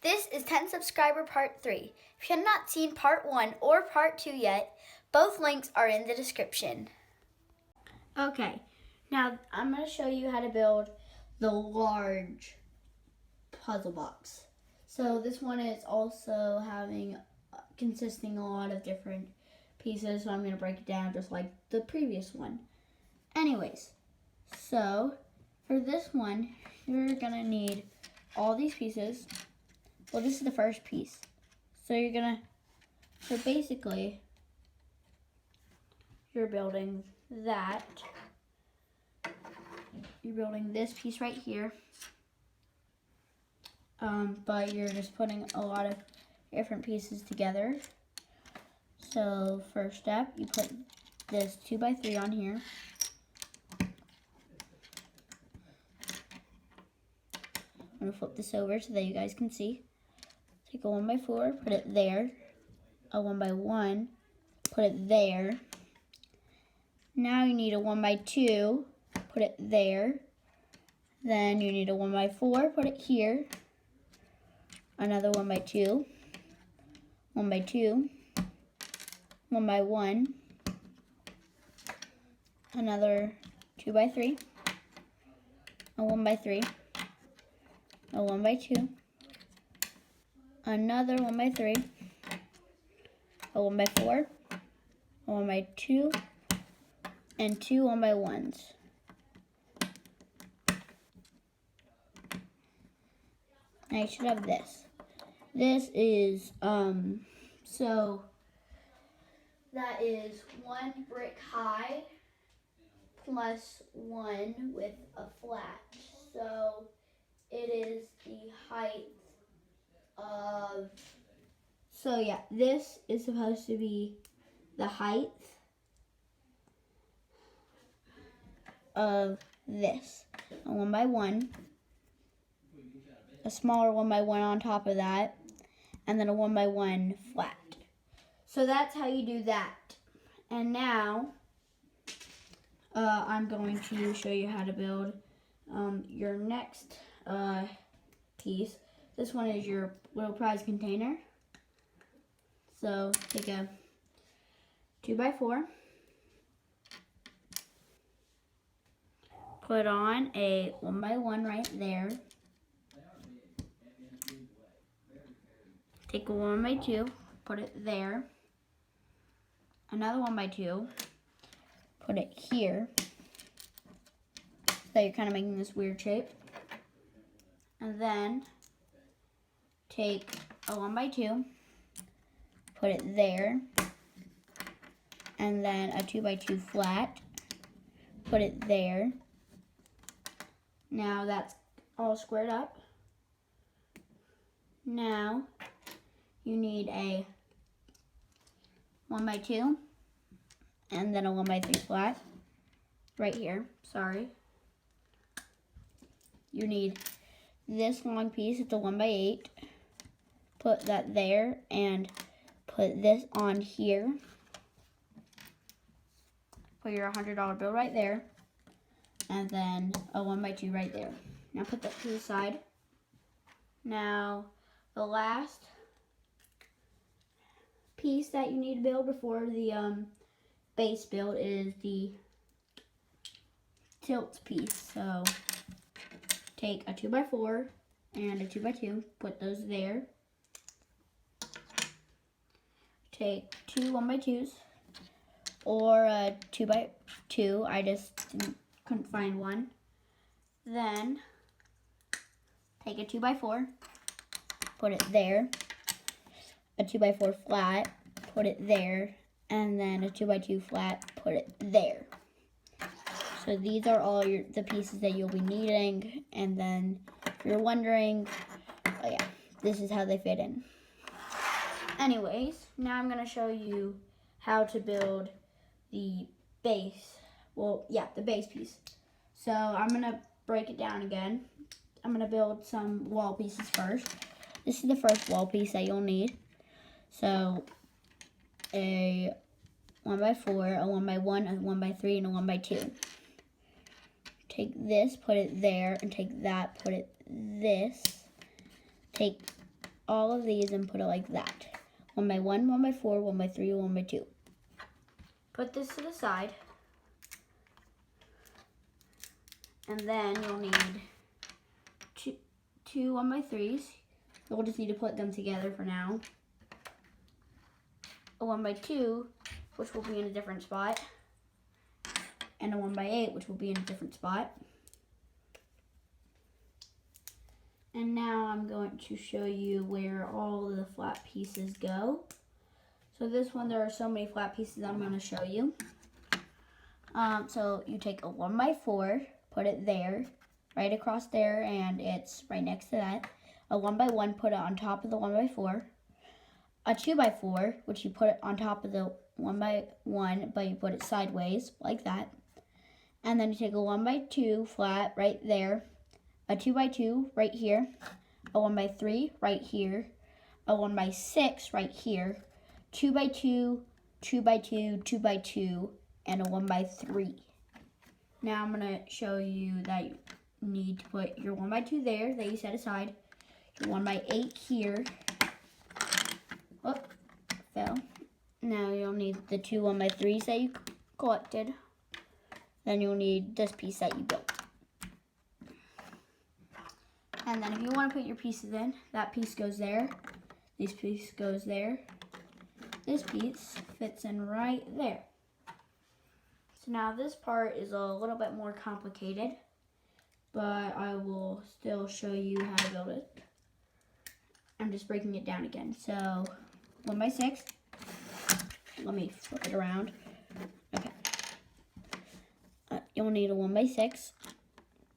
This is 10 Subscriber Part 3. If you have not seen Part 1 or Part 2 yet, both links are in the description. Okay, now I'm going to show you how to build the large puzzle box. So this one is also consisting a lot of different pieces, so I'm going to break it down just like the previous one. Anyways, so for this one, you're going to need all these pieces. Well, this is the first piece. So basically, you're building that. You're building this piece right here. But you're just putting a lot of different pieces together. So first step, you put this 2x3 on here. I'm going to flip this over so that you guys can see. Take a 1x4, put it there. A 1x1, put it there. Now you need a 1x2, put it there. Then you need a 1x4, put it here. Another 1x2, 1x2, 1x1, another 2x3, a 1x3, a 1x2, another 1x3, a 1x4, a 1x2, and two 1x1s. Now you should have this. This is, so that is 1 brick high plus 1 with a flat. So it is the height of, so yeah, this is supposed to be the height of this. A 1x1, a smaller 1x1 on top of that, and then a 1x1 flat. So that's how you do that. And now I'm going to show you how to build your next piece. This one is your little prize container. So take a 2x4, put on a 1x1 right there. Take a 1x2, put it there. Another 1x2, put it here. So you're kind of making this weird shape. And then take a 1x2, put it there. And then a 2x2 flat, put it there. Now that's all squared up. Now you need a 1x2 and then a 1x3 flat right here. Sorry. You need this long piece. It's a 1x8. Put that there and put this on here. Put your $100 bill right there. And then a 1x2 right there. Now put that to the side. Now the last piece that you need to build before the base build is the tilt piece. So take a 2x4 and a 2x2, put those there. Take two 1x2s or a 2x2. I just couldn't find one. Then take a 2x4, put it there. A 2x4 flat, put it there, and then a 2x2 flat, put it there. So these are all the pieces that you'll be needing, and then if you're wondering, oh yeah, this is how they fit in. Anyways, now I'm going to show you how to build the base. Well, yeah, the base piece. So I'm going to break it down again. I'm going to build some wall pieces first. This is the first wall piece that you'll need. So a 1x4, a 1x1, a 1x3, and a 1x2. Take this, put it there, and take that, put it this. Take all of these and put it like that. 1 by 1, 1 by 4, 1 by 3, 1 by 2. Put this to the side. And then you'll need two 1 by 3s. You'll just need to put them together for now. A 1 by 2, which will be in a different spot. And a 1 by 8, which will be in a different spot. And now I'm going to show you where all of the flat pieces go. So this one, there are so many flat pieces I'm going to show you. So you take a 1 by 4, put it there, right across there, and it's right next to that. A 1 by 1, put it on top of the 1 by 4. A 2 by 4, which you put it on top of the 1 by 1, but you put it sideways, like that. And then you take a 1 by 2 flat right there. A 2 by 2 right here. A 1 by 3 right here. A 1 by 6 right here. 2 by 2, 2 by 2, 2 by 2, and a 1 by 3. Now I'm going to show you that you need to put your 1 by 2 there that you set aside. Your 1 by 8 here. Oh, fell. Now you'll need the 2 1 by 3s that you collected. Then you'll need this piece that you built. And then if you want to put your pieces in, that piece goes there. This piece goes there. This piece fits in right there. So now this part is a little bit more complicated, but I will still show you how to build it. I'm just breaking it down again. So 1 by 6. Let me flip it around. Okay. You'll need a 1 by 6.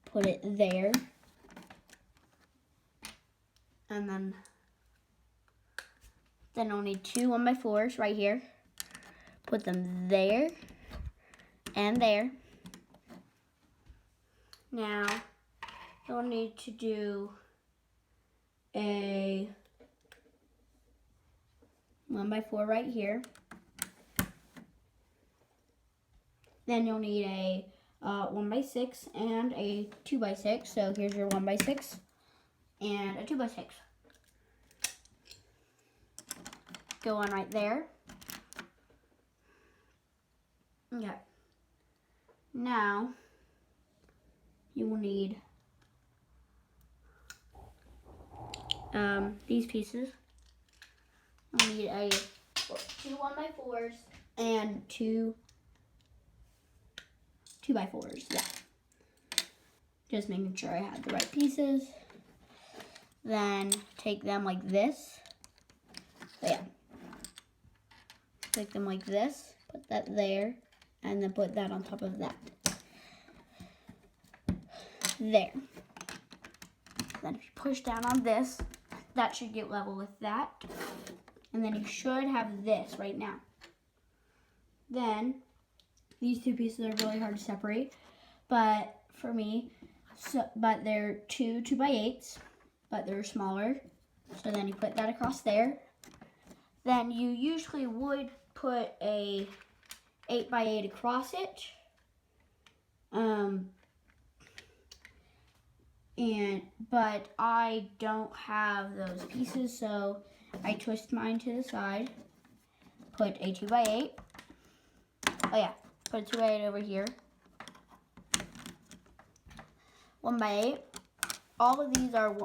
Put it there. And then you'll need 2 1 by 4s right here. Put them there and there. Now you'll need to do a 1 by 4 right here. Then you'll need a 1 by 6 and a 2 by 6. So here's your 1 by 6 and a 2 by 6. Go on right there. Okay. Now you will need these pieces. You'll need a 2 1 by 4s and 2 2 by 4s. Yeah. Just making sure I had the right pieces. Then take them like this. So yeah. Take them like this. Put that there. And then put that on top of that. There. Then if you push down on this, that should get level with that. And then you should have this right now. Then these two pieces are really hard to separate, but for me, but they're 2 2 by 8s, but they're smaller. So then you put that across there. Then you usually would put a 8 by 8 across it. But I don't have those pieces, so I twist mine to the side. Put a 2 by 8. Oh yeah, put a 2 by 8 over here. 1 by 8. All of these are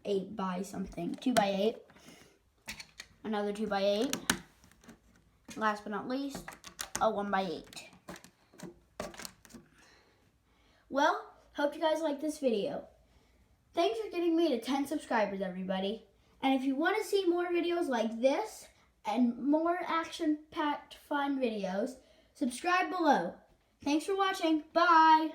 8 by something. 2 by 8. Another 2 by 8. Last but not least, a 1 by 8. Well, hope you guys like this video. Thanks for getting me to 10 subscribers, everybody. And if you want to see more videos like this and more action-packed fun videos, subscribe below. Thanks for watching. Bye.